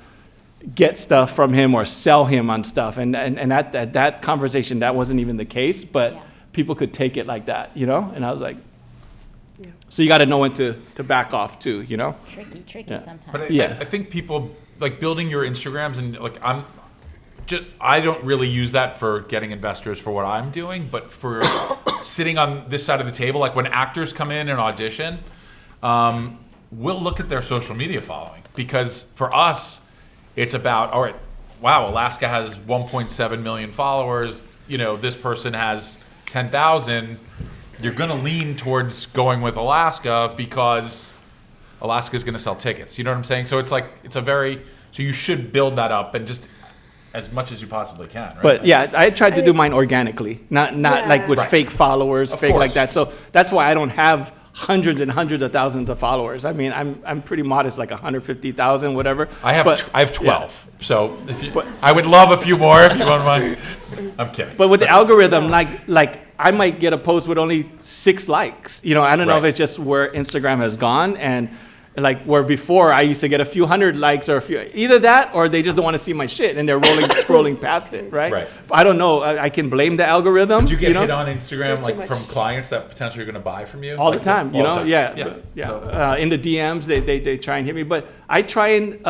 get stuff from him or sell him on stuff. And at that conversation, that wasn't even the case, but people could take it like that, you know? And I was like, so you got to know when to back off too, you know? Tricky sometimes. But I think people, like, building your Instagrams, and like, I don't really use that for getting investors for what I'm doing, but for sitting on this side of the table, like when actors come in and audition, we'll look at their social media following, because for us, it's about, all right, wow, Alaska has 1.7 million followers, you know, this person has 10,000. You're going to lean towards going with Alaska because Alaska's going to sell tickets. You know what I'm saying? So it's like, so you should build that up and just as much as you possibly can, right? But yeah, I tried to do mine organically, not like with fake followers, Of fake course. like that. So that's why I don't have hundreds and hundreds of thousands of followers. I mean, I'm pretty modest, like 150,000, whatever. I have 12. Yeah. So I would love a few more if you want mine. I'm kidding. But with the algorithm, like I might get a post with only 6 likes. You know, I don't know if Right. it's just where Instagram has gone, and like where before I used to get a few hundred likes or either that, or they just don't want to see my shit and they're scrolling past it, right? Right. I don't know. I can blame the algorithm. Did you get know? hit on Instagram Too like much. from clients that potentially are going to buy from you? All the Like, time, you all the know, time. yeah. So- In the DMs, they try and hit me, but I try and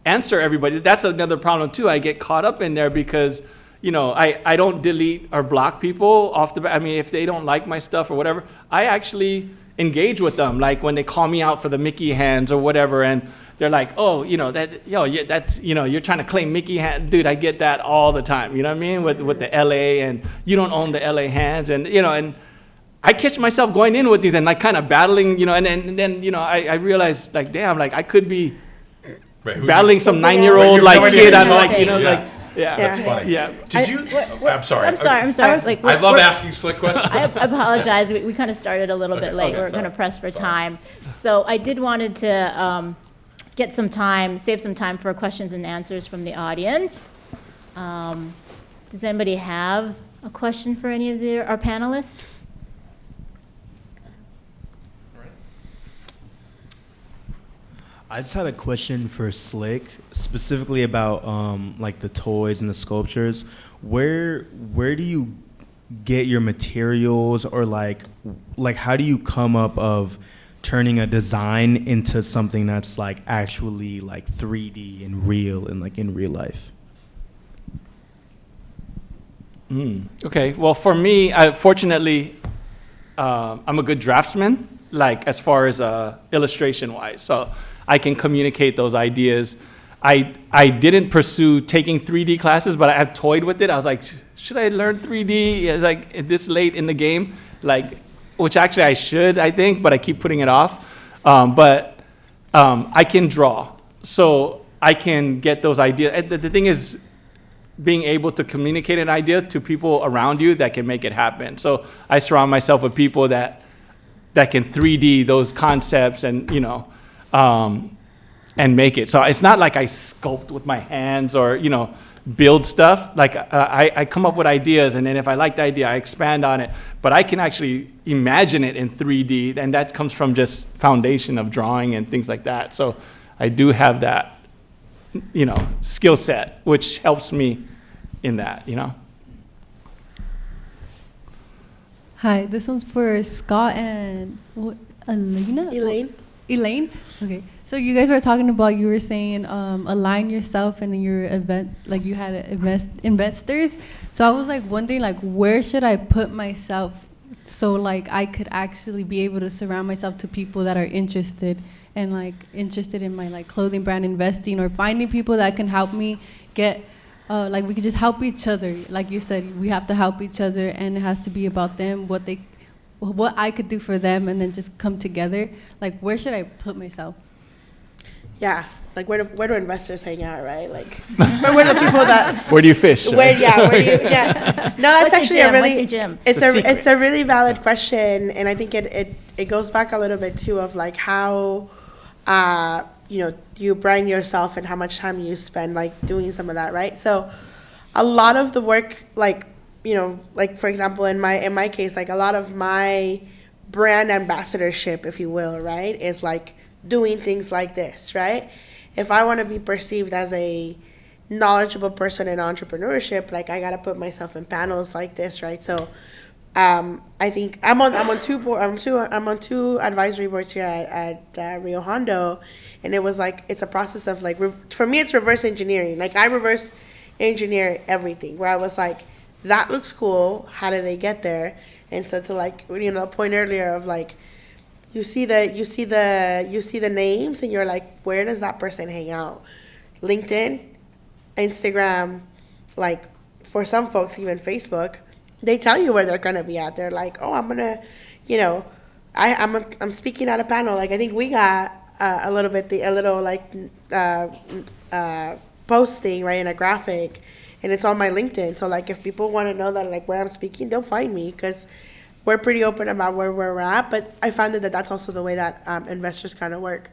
answer everybody. That's another problem too. I get caught up in there because, you know, I don't delete or block people off the bat. I mean, if they don't like my stuff or whatever, I actually engage with them. Like when they call me out for the Mickey hands or whatever, and they're like, oh, you know, that's, you know, you're trying to claim Mickey hand. Dude, I get that all the time. You know what I mean? With the LA, and you don't own the LA hands, and, you know, and I catch myself going in with these and like kind of battling, you know, and then, you know, I realized like, damn, like I could be Right, who- battling some Yeah. 9-year-old Like, like you kid. have I'm no like, idea. you know, Yeah. like, yeah. That's funny. Yeah. Did you? I'm sorry. I'm sorry. I love asking slick questions. I apologize. We kind of started a little bit late. okay, We're kind sorry. of pressed for Sorry. time. So I wanted to save some time for questions and answers from the audience. Does anybody have a question for any of our panelists? I just had a question for Slick, specifically about like the toys and the sculptures. Where do you get your materials, or like how do you come up of turning a design into something that's like actually like 3D and real and like in real life? Okay, well, for me, fortunately, I'm a good draftsman, like as far as illustration wise. So I can communicate those ideas. I didn't pursue taking 3D classes, but I have toyed with it. I was like, should I learn 3D? It's like this late in the game, like, which actually I should, I think, but I keep putting it off. But I can draw, so I can get those ideas. And the thing is, being able to communicate an idea to people around you that can make it happen. So I surround myself with people that can 3D those concepts and, you know, and make it. So it's not like I sculpt with my hands or, you know, build stuff. Like I come up with ideas, and then if I like the idea, I expand on it. But I can actually imagine it in 3D, and that comes from just foundation of drawing and things like that. So I do have that, you know, skill set, which helps me in that, you know. Hi, this one's for Scott and Elaine. Okay, so you guys were talking about, you were saying align yourself and your event, like you had investors. So I was like wondering, like, where should I put myself so like I could actually be able to surround myself to people that are interested and like interested in my like clothing brand, investing, or finding people that can help me get like we could just help each other. Like you said, we have to help each other, and it has to be about them, what I could do for them, and then just come together. Like, where should I put myself? Yeah, like where do investors hang out, right? Like where do the people that Where do you fish? where do you yeah. No, that's What's your actually gym? a really What's your gym? it's a really valid question, and I think it goes back a little bit too of like how you know, you brand yourself and how much time you spend like doing some of that, right? So a lot of the work, like, you know, like for example in my case, like a lot of my brand ambassadorship, if you will, right, is like doing things like this, right? If I want to be perceived as a knowledgeable person in entrepreneurship, like I gotta put myself in panels like this, right? So I think I'm on two advisory boards here at Rio Hondo, and it was like it's a process of like for me it's reverse engineering. Like I reverse engineer everything, where I was like, that looks cool, how did they get there? And so to like, you know, the point earlier of like, you see the names and you're like, where does that person hang out? LinkedIn, Instagram, like for some folks even Facebook, they tell you where they're gonna be at. They're like, oh, I'm gonna, you know, I'm speaking at a panel. Like I think we got a little posting, right, in a graphic, and it's on my LinkedIn. So like if people want to know that like where I'm speaking, they'll find me, because we're pretty open about where we're at. But I found that that's also the way that investors kind of work.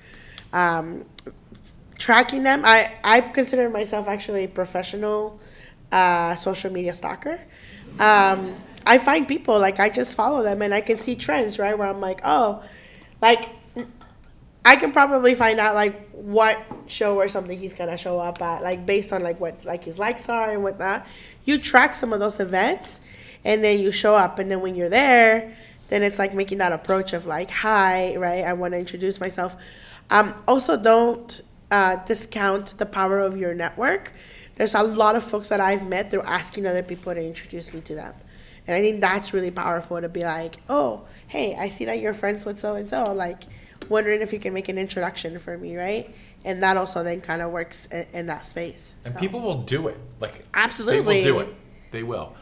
Tracking them, I consider myself actually a professional social media stalker. I find people, like I just follow them and I can see trends, right, where I'm like, oh, like I can probably find out like what show or something he's gonna show up at, like based on like what like his likes are and whatnot. You track some of those events and then you show up, and then when you're there, then it's like making that approach of like, hi, right, I want to introduce myself. Also don't discount the power of your network. There's a lot of folks that I've met through asking other people to introduce me to them. And I think that's really powerful, to be like, oh, hey, I see that you're friends with so-and-so, like wondering if you can make an introduction for me, right? And that also then kind of works in that space. And so. people will do it. Like Absolutely. They will do it. They will.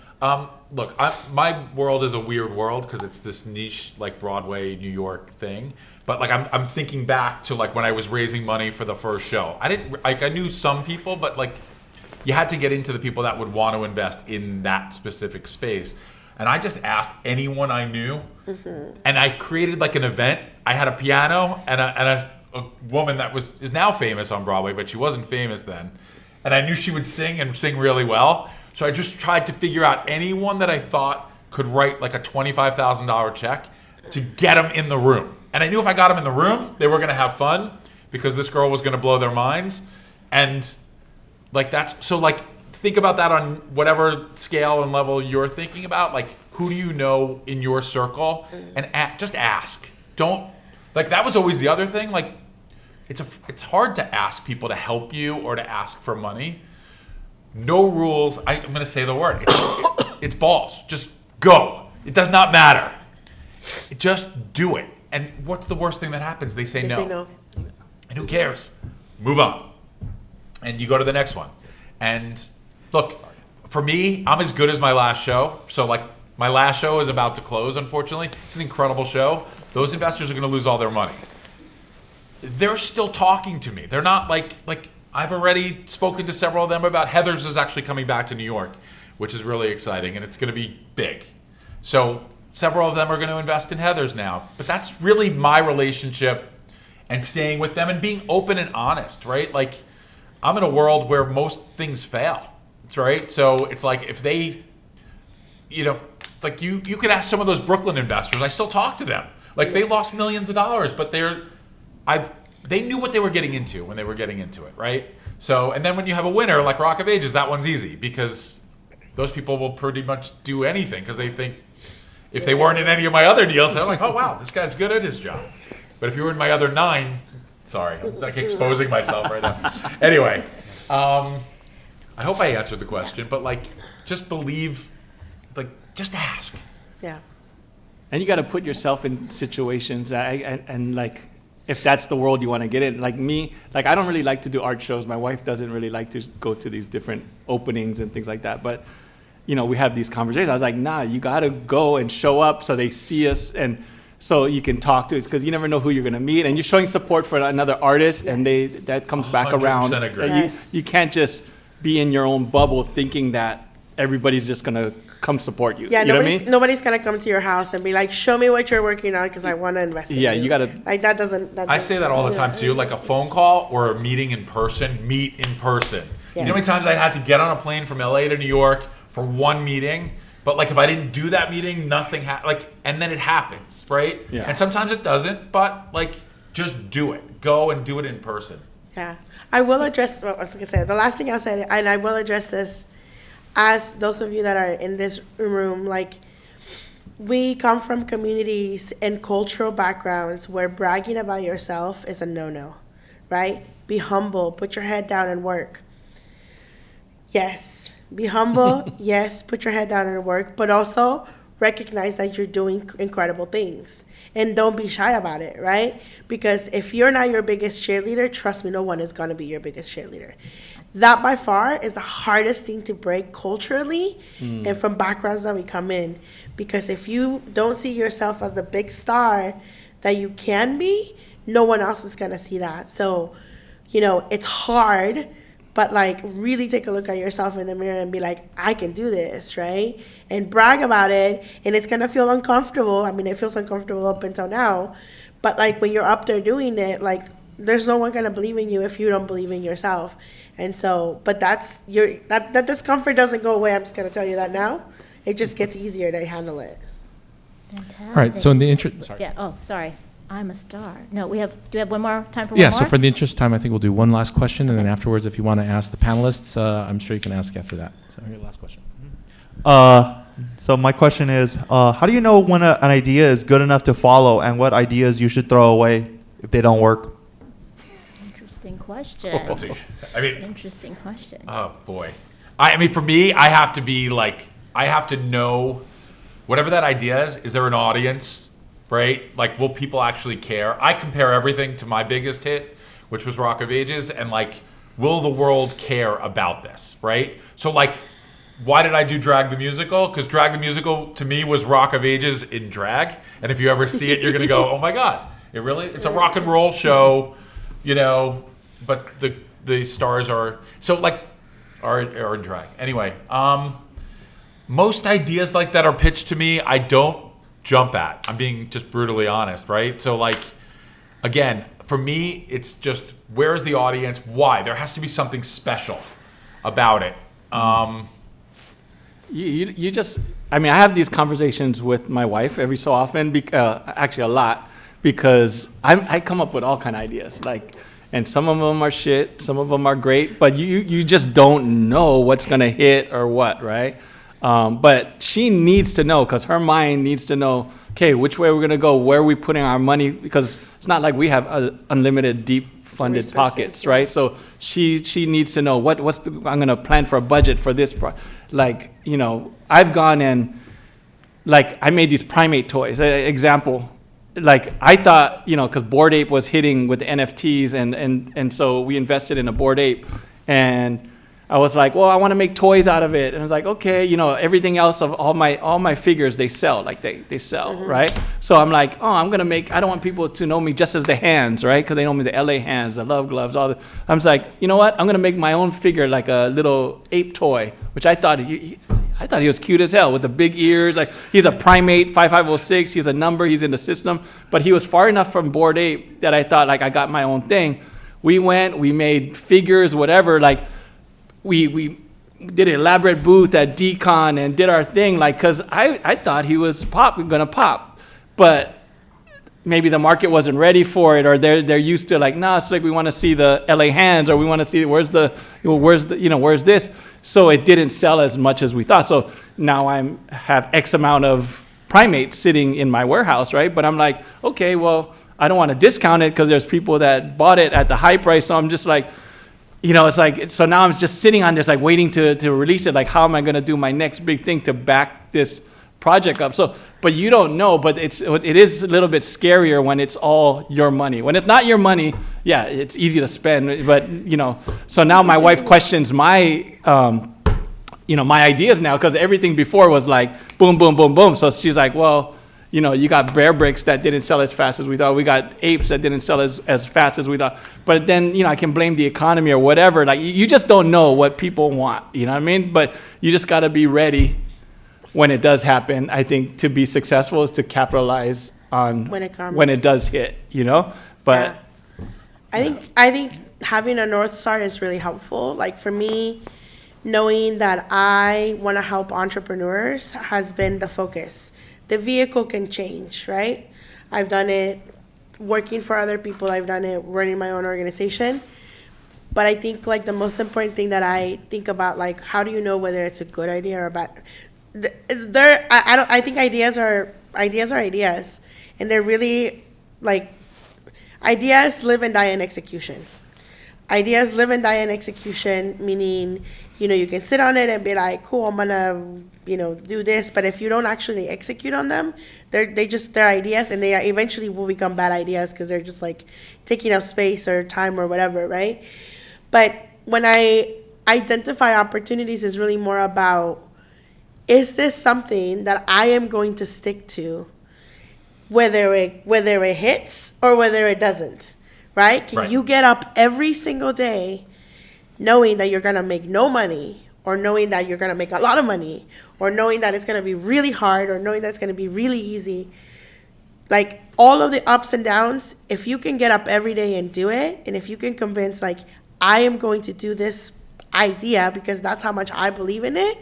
Look, my world is a weird world because it's this niche, like Broadway, New York thing. But like I'm thinking back to like when I was raising money for the first show. I knew some people, but like you had to get into the people that would want to invest in that specific space. And I just asked anyone I knew, and I created like an event. I had a piano and a woman that is now famous on Broadway, but she wasn't famous then. And I knew she would sing and sing really well. So I just tried to figure out anyone that I thought could write like a $25,000 check to get them in the room. And I knew if I got them in the room, they were going to have fun. because this girl was going to blow their minds. And like that's so like think about that on whatever scale and level you're thinking about. Like who do you know in your circle, and just ask. Don't like that was always the other thing. Like it's hard to ask people to help you or to ask for money. No rules. I'm going to say the word. It's balls. Just go. It does not matter. Just do it. And what's the worst thing that happens? They say no. And who cares? Move on. And you go to the next one. And look, for me, I'm as good as my last show. So like my last show is about to close, unfortunately. It's an incredible show. Those investors are going to lose all their money. They're still talking to me. They're not like I've already spoken to several of them about Heather's is actually coming back to New York, which is really exciting, and it's going to be big. So several of them are going to invest in Heather's now. But that's really my relationship and staying with them and being open and honest, right? Like I'm in a world where most things fail, right? So it's like if they, like you could ask some of those Brooklyn investors. I still talk to them. Like they lost millions of dollars, but they knew what they were getting into when they were getting into it, right? So, and then when you have a winner like Rock of Ages, that one's easy because those people will pretty much do anything because they think if they weren't in any of my other deals, they're like, oh wow, this guy's good at his job. But if you were in my other 9, sorry, I'm like exposing myself right now. Anyway, I hope I answered the question, but like, just believe, like, just ask. Yeah. And you got to put yourself in situations and like, if that's the world you want to get in. Like me, like I don't really like to do art shows. My wife doesn't really like to go to these different openings and things like that. But, we have these conversations. I was like, nah, you got to go and show up so they see us and so you can talk to us because you never know who you're going to meet. And you're showing support for another artist and that comes back around. 100% agree. You can't just be in your own bubble thinking that everybody's just going to come support you. Yeah, you know what I mean? Nobody's going to come to your house and be like, show me what you're working on because I want to invest in you. Yeah, you got to. Like that doesn't. I say that all the time too, like a phone call or a meeting in person, meet in person. You know how many times I had to get on a plane from LA to New York for one meeting, but like if I didn't do that meeting, nothing and then it happens, right? Yeah. And sometimes it doesn't, but like just do it. Go and do it in person. Yeah. I will address, what I was going to say, the last thing I'll say, and I will address this as those of you that are in this room, like we come from communities and cultural backgrounds where bragging about yourself is a no-no, right? Be humble, put your head down and work. Yes, be humble. Yes, put your head down and work, but also recognize that you're doing incredible things and don't be shy about it, right? Because if you're not your biggest cheerleader, trust me, no one is going to be your biggest cheerleader. That by far is the hardest thing to break culturally and from backgrounds that we come in. Because if you don't see yourself as the big star that you can be, no one else is going to see that. So, it's hard. But like really take a look at yourself in the mirror and be like, I can do this, right? And brag about it. And it's going to feel uncomfortable. I mean, it feels uncomfortable up until now. But like when you're up there doing it, like there's no one going to believe in you if you don't believe in yourself. And so, but that discomfort doesn't go away. I'm just going to tell you that now. It just gets easier to handle it. Fantastic. All right, so in the interest, sorry. Yeah, oh, sorry. I'm a star. No, do we have one more time for one Yeah, more? so for the interest of time, I think we'll do one last question, and then afterwards, if you want to ask the panelists, I'm sure you can ask after that. So your last question. So my question is, how do you know when an idea is good enough to follow and what ideas you should throw away if they don't work? Interesting question. Interesting question. Oh boy. I mean, for me, I have to know whatever that idea is there an audience? Right? Like, will people actually care? I compare everything to my biggest hit, which was Rock of Ages, and like, will the world care about this? Right? So like, why did I do Drag the Musical? Because Drag the Musical to me was Rock of Ages in drag. And if you ever see it, you're gonna go, oh my God, it's a rock and roll show, but the stars are in drag. Anyway, most ideas like that are pitched to me, I don't jump at. I'm being just brutally honest, right? So like, again, for me, it's just, where's the audience? Why? There has to be something special about it. You just, I mean, I have these conversations with my wife every so often, actually a lot, because I come up with all kind of ideas. Like, and some of them are shit, some of them are great, but you just don't know what's gonna hit or what, right? But she needs to know, because her mind needs to know, okay, which way we're gonna go, where are we putting our money, because it's not like we have unlimited deep funded Resources, pockets, yeah. right? So she needs to know I'm gonna plan for a budget for this, like, you know, I've gone and, like, I made these primate toys, example, like, I thought, you know, because Bored Ape was hitting with the NFTs, and so we invested in a Bored Ape, and I was like, well, I want to make toys out of it. And I was like, okay, you know, everything else of all my figures, they sell, like they sell, right? So I'm like, oh, I don't want people to know me just as the hands, right? Because they know me the LA hands, the love gloves, all the, I was like, you know what? I'm going to make my own figure, like a little ape toy, which I thought he was cute as hell with the big ears. Like, he's a primate, 5506, he's a number, he's in the system. But he was far enough from Bored Ape that I thought, like, I got my own thing. We made figures, whatever, like, we did an elaborate booth at Decon and did our thing, like, because I thought he was gonna pop, but maybe the market wasn't ready for it, or they're used to, like, nah, it's like, we want to see the LA hands, or we want to see where's this, so it didn't sell as much as we thought. So now have X amount of primates sitting in my warehouse, right? But I'm like, okay, well, I don't want to discount it because there's people that bought it at the high price, so I'm just like, you know, it's like, so now I'm just sitting on this, like, waiting to release it. Like, how am I going to do my next big thing to back this project up? So, but you don't know, but it is a little bit scarier when it's all your money. When it's not your money, yeah, it's easy to spend, but, you know, so now my wife questions my, you know, my ideas now, because everything before was like, boom, boom, boom, boom. So she's like, well, you know, you got bear bricks that didn't sell as fast as we thought. We got apes that didn't sell as fast as we thought. But then, you know, I can blame the economy or whatever. Like, you just don't know what people want, you know what I mean? But you just got to be ready when it does happen. I think to be successful is to capitalize on When it comes. when it does hit, you know? But Yeah. I think having a North Star is really helpful. Like, for me, knowing that I want to help entrepreneurs has been the focus. The vehicle can change, right? I've done it working for other people. I've done it running my own organization. But I think, like, the most important thing that I think about, like, how do you know whether it's a good idea or a bad? I think ideas are ideas, and they're really, like, ideas live and die in execution. Ideas live and die in execution, meaning, you know, you can sit on it and be like, cool, I'm gonna, you know, do this. But if you don't actually execute on them, they're ideas, and they eventually will become bad ideas because they're just, like, taking up space or time or whatever, right? But when I identify opportunities, is really more about, is this something that I am going to stick to, whether it hits or whether it doesn't, right? Can Right. you get up every single day knowing that you're going to make no money, or knowing that you're going to make a lot of money, or knowing that it's going to be really hard, or knowing that it's going to be really easy? Like, all of the ups and downs, if you can get up every day and do it, and if you can convince, like, I am going to do this idea because that's how much I believe in it,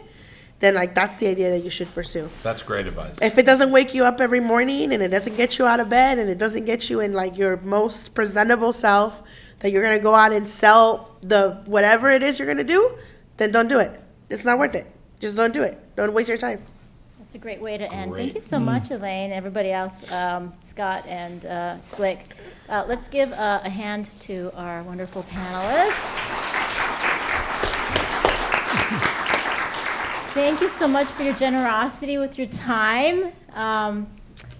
then, like, that's the idea that you should pursue. That's great advice. If it doesn't wake you up every morning, and it doesn't get you out of bed, and it doesn't get you in, like, your most presentable self, that you're going to go out and sell the whatever it is you're going to do, then don't do it. It's not worth it. Just don't do it. Don't waste your time. That's a great way to end. Great. Thank you so much, Elaine, everybody else, Scott and Slick. Let's give a hand to our wonderful panelists. Thank you so much for your generosity with your time.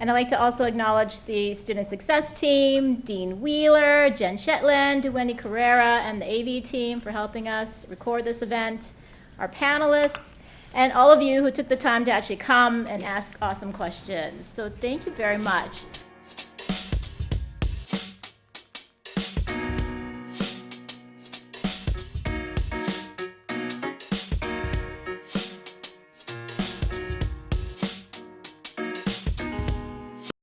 And I'd like to also acknowledge the Student Success Team, Dean Wheeler, Jen Shetland, Wendy Carrera, and the AV team for helping us record this event, our panelists, and all of you who took the time to actually come and ask awesome questions. So thank you very much.